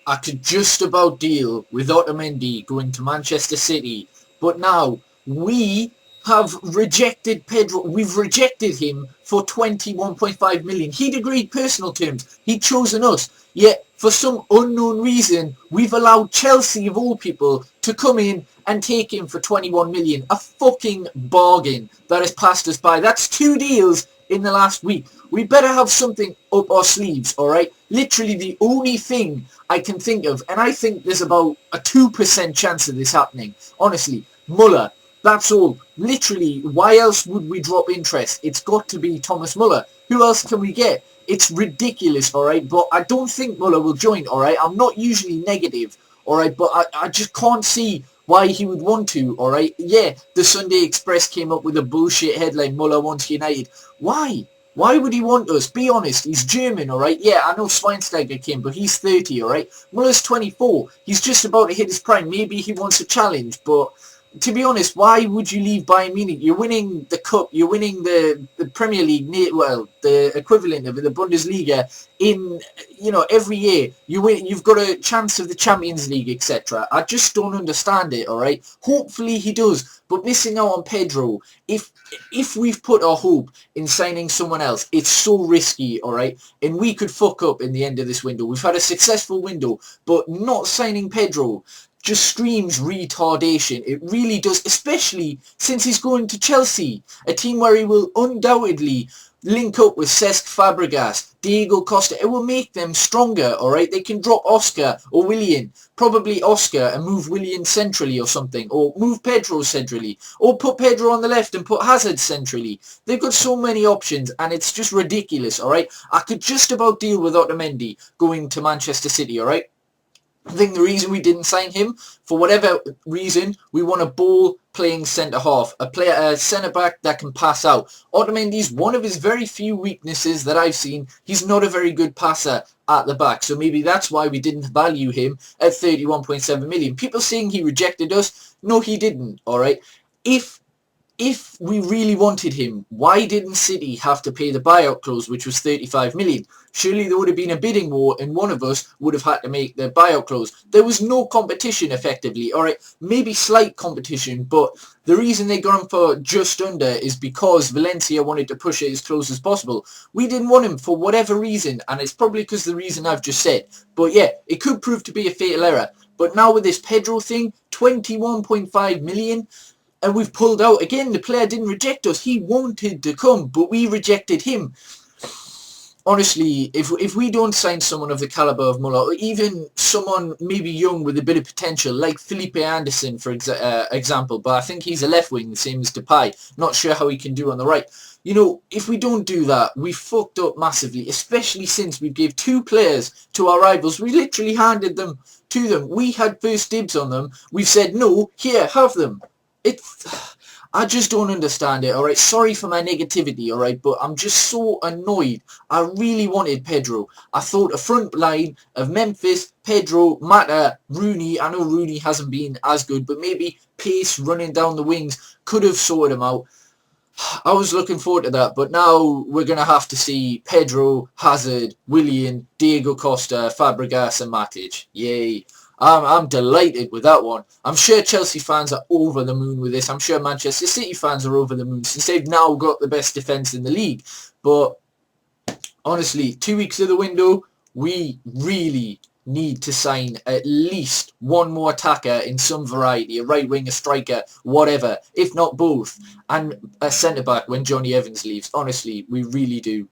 I could just about deal with Otamendi going to Manchester City, but now we have rejected Pedro. We've rejected him for 21.5 million. He'd agreed personal terms. He'd chosen us. Yet, for some unknown reason, we've allowed Chelsea, of all people, to come in and take him for 21 million. A fucking bargain that has passed us by. That's 2 deals in the last week. We better have something up our sleeves, alright? Literally the only thing I can think of, and I think there's about a 2% chance of this happening, honestly, Muller. That's all. Literally, why else would we drop interest? It's got to be Thomas Muller. Who else can we get? It's ridiculous, alright? But I don't think Muller will join, alright? I'm not usually negative, alright? But I just can't see why he would want to, alright? Yeah, the Sunday Express came up with a bullshit headline, Muller wants United. Why? Why would he want us? Be honest, he's German, alright? Yeah, I know Schweinsteiger came, but he's 30, alright? Muller's 24. He's just about to hit his prime. Maybe he wants a challenge, but to be honest, why would you leave Bayern Munich? You're winning the Cup, you're winning the Premier League, well, the equivalent of it, the Bundesliga, in, every year. You've got a chance of the Champions League, etc. I just don't understand it, alright? Hopefully he does, but missing out on Pedro, if we've put our hope in signing someone else, it's so risky, alright? And we could fuck up in the end of this window. We've had a successful window, but not signing Pedro just screams retardation. It really does, especially since he's going to Chelsea, a team where he will undoubtedly link up with Cesc Fabregas, Diego Costa. It will make them stronger, alright? They can drop Oscar or Willian, probably Oscar, and move Willian centrally or something, or move Pedro centrally, or put Pedro on the left and put Hazard centrally. They've got so many options, and it's just ridiculous, alright? I could just about deal with Otamendi going to Manchester City, alright? I think the reason we didn't sign him, for whatever reason, we want a ball-playing centre-half, a centre-back that can pass out. Otamendi's one of his very few weaknesses that I've seen. He's not a very good passer at the back, so maybe that's why we didn't value him at 31.7 million. People saying he rejected us, no he didn't, alright? If we really wanted him, why didn't City have to pay the buyout clause, which was 35 million? Surely there would have been a bidding war and one of us would have had to make the buyout clause. There was no competition effectively. Alright, maybe slight competition, but the reason they got him for just under is because Valencia wanted to push it as close as possible. We didn't want him for whatever reason, and it's probably because of the reason I've just said. But yeah, it could prove to be a fatal error. But now with this Pedro thing, 21.5 million... and we've pulled out. Again, the player didn't reject us. He wanted to come, but we rejected him. Honestly, if we don't sign someone of the calibre of Muller, or even someone maybe young with a bit of potential, like Felipe Anderson, for example, but I think he's a left wing, the same as Depay. Not sure how he can do on the right. If we don't do that, we fucked up massively, especially since we gave 2 players to our rivals. We literally handed them to them. We had first dibs on them. We've said, no, here, have them. I just don't understand it, alright? Sorry for my negativity, alright? But I'm just so annoyed. I really wanted Pedro. I thought a front line of Memphis, Pedro, Mata, Rooney. I know Rooney hasn't been as good, but maybe pace running down the wings could have sorted him out. I was looking forward to that, but now we're going to have to see Pedro, Hazard, Willian, Diego Costa, Fabregas and Matic. Yay. I'm delighted with that one. I'm sure Chelsea fans are over the moon with this. I'm sure Manchester City fans are over the moon since they've now got the best defence in the league. But honestly, 2 weeks of the window, we really need to sign at least one more attacker in some variety, a right wing, a striker, whatever, if not both, and a centre-back when Johnny Evans leaves. Honestly, we really do.